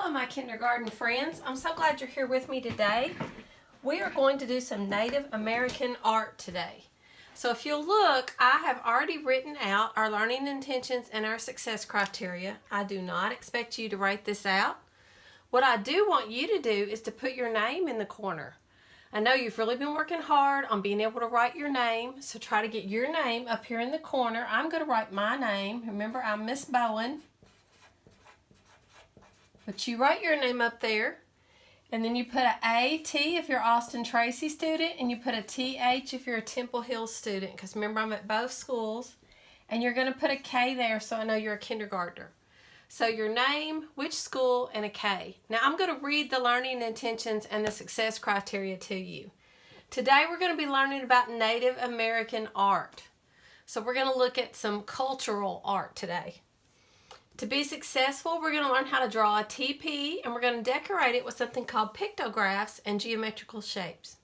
Hello, my kindergarten friends. I'm so glad you're here with me today. We are going to do some Native American art today. So if you'll look, I have already written out our learning intentions and our success criteria. I do not expect you to write this out. What I do want you to do is to put your name in the corner. I know you've really been working hard on being able to write your name, so try to get your name up here in the corner. I'm going to write my name. Remember, I'm Miss Bowen. But you write your name up there, and then you put an A-T if you're Austin Tracy student, and you put a T-H if you're a Temple Hills student, because remember, I'm at both schools. And you're going to put a K there so I know you're a kindergartner. So your name, which school, and a K. Now I'm going to read the learning intentions and the success criteria to you. Today we're going to be learning about Native American art. So we're going to look at some cultural art today. To be successful, we're going to learn how to draw a teepee, and we're going to decorate it with something called pictographs and geometrical shapes.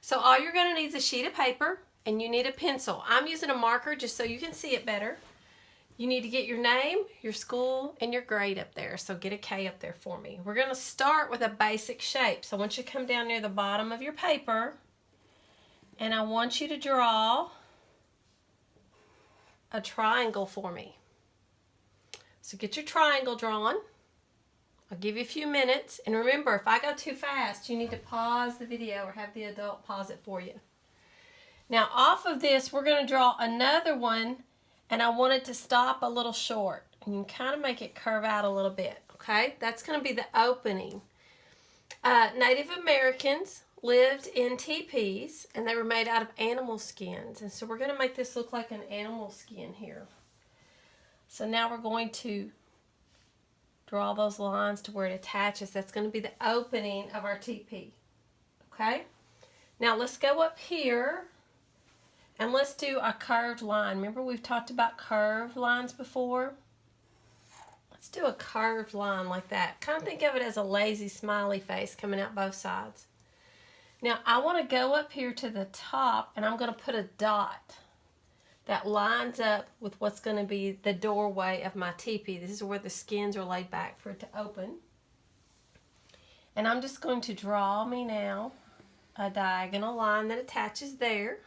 So all you're going to need is a sheet of paper, and you need a pencil. I'm using a marker just so you can see it better. You need to get your name, your school, and your grade up there. So get a K up there for me. We're going to start with a basic shape. So I want you to come down near the bottom of your paper, and I want you to draw a triangle for me. So get your triangle drawn. I'll give you a few minutes. And remember, if I go too fast, you need to pause the video or have the adult pause it for you. Now, off of this, we're going to draw another one, and I want it to stop a little short. And you can kind of make it curve out a little bit, okay? That's going to be the opening. Native Americans lived in teepees, and they were made out of animal skins. And so we're going to make this look like an animal skin here. So now we're going to draw those lines to where it attaches. That's going to be the opening of our teepee. Okay? Now let's go up here and let's do a curved line. Remember we've talked about curved lines before? Let's do a curved line like that. Kind of think of it as a lazy smiley face coming out both sides. Now I want to go up here to the top, and I'm going to put a dot that lines up with what's going to be the doorway of my teepee. This is where the skins are laid back for it to open. And I'm just going to draw me now a diagonal line that attaches there,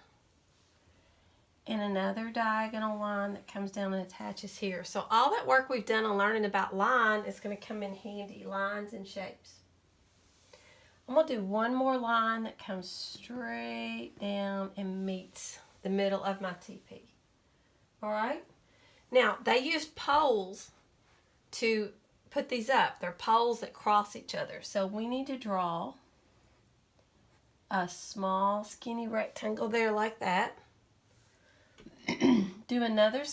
and another diagonal line that comes down and attaches here. So all that work we've done on learning about line is going to come in handy, lines and shapes. I'm going to do one more line that comes straight down and meets the middle of my teepee. All right? Now, they used poles to put these up. They're poles that cross each other. So we need to draw a small skinny rectangle there like that. Do another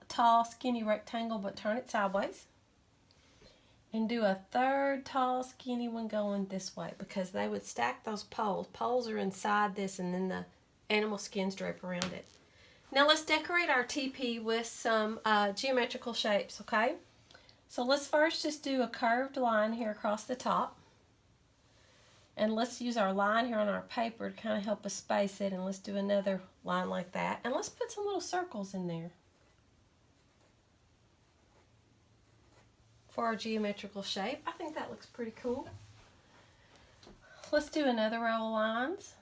tall skinny rectangle, but turn it sideways. And do a third tall skinny one going this way, because they would stack those poles. Poles are inside this, and then the animal skins drape around it. Now let's decorate our teepee with some geometrical shapes, okay? So let's first just do a curved line here across the top. And let's use our line here on our paper to kind of help us space it. And let's do another line like that. And let's put some little circles in there for our geometrical shape. I think that looks pretty cool. Let's do another row of lines.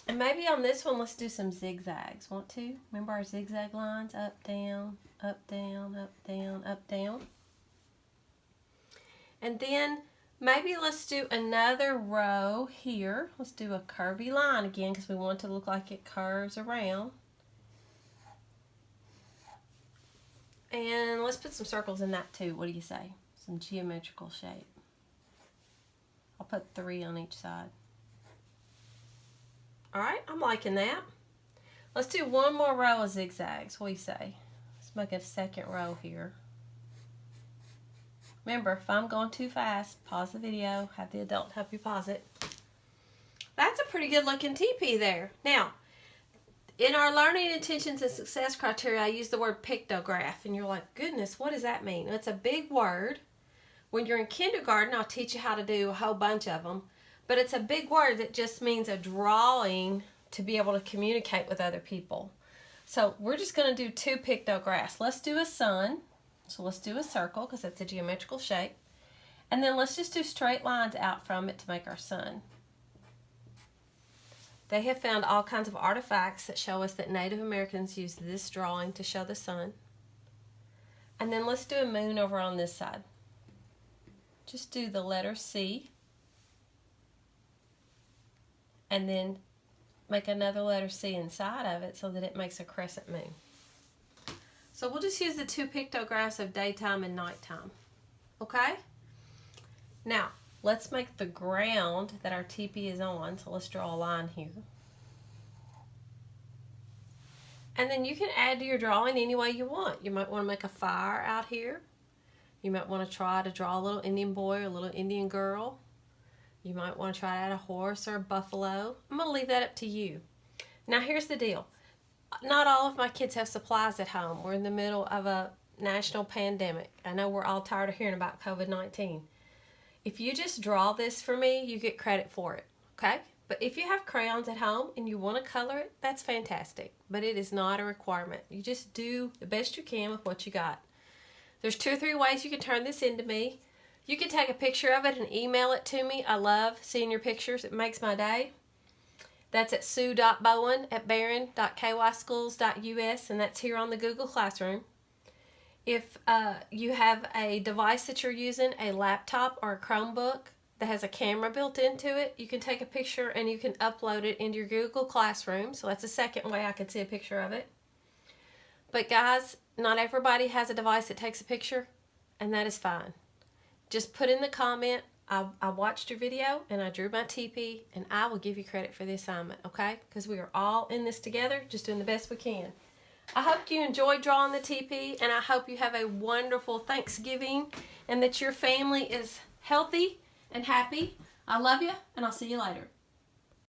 And maybe on this one, let's do some zigzags. Want to? Remember our zigzag lines? Up, down, up, down, up, down, up, down. And then maybe let's do another row here. Let's do a curvy line again, because we want it to look like it curves around. And let's put some circles in that too. What do you say? Some geometrical shape. I'll put 3 on each side. All right, I'm liking that. Let's do one more row of zigzags. What do you say? Let's make a second row here. Remember, if I'm going too fast, pause the video, have the adult help you pause it. That's a pretty good looking teepee there. Now, in our learning intentions and success criteria, I use the word pictograph, and you're like, goodness, what does that mean? It's a big word. When you're in kindergarten, I'll teach you how to do a whole bunch of them. But it's a big word that just means a drawing to be able to communicate with other people. So we're just going to do 2 pictographs. Let's do a sun. So let's do a circle, because that's a geometrical shape. And then let's just do straight lines out from it to make our sun. They have found all kinds of artifacts that show us that Native Americans used this drawing to show the sun. And then let's do a moon over on this side. Just do the letter C. And then make another letter C inside of it so that it makes a crescent moon. So we'll just use the two pictographs of daytime and nighttime. Okay? Now, let's make the ground that our teepee is on. So let's draw a line here. And then you can add to your drawing any way you want. You might want to make a fire out here. You might want to try to draw a little Indian boy or a little Indian girl. You might want to try to add a horse or a buffalo. I'm going to leave that up to you. Now here's the deal. Not all of my kids have supplies at home. We're in the middle of a national pandemic. I know we're all tired of hearing about COVID-19. If you just draw this for me, you get credit for it, okay? But if you have crayons at home and you want to color it, that's fantastic. But it is not a requirement. You just do the best you can with what you got. There's 2 or 3 ways you can turn this into me. You can take a picture of it and email it to me. I love seeing your pictures. It makes my day. That's at sue.bowen@barron.kyschools.us, and that's here on the Google Classroom. If you have a device that you're using, a laptop or a Chromebook that has a camera built into it, you can take a picture and you can upload it into your Google Classroom. So that's the second way I could see a picture of it. But guys, not everybody has a device that takes a picture, and that is fine. Just put in the comment, I watched your video and I drew my teepee, and I will give you credit for the assignment, okay? Because we are all in this together, just doing the best we can. I hope you enjoyed drawing the teepee, and I hope you have a wonderful Thanksgiving and that your family is healthy and happy. I love you, and I'll see you later.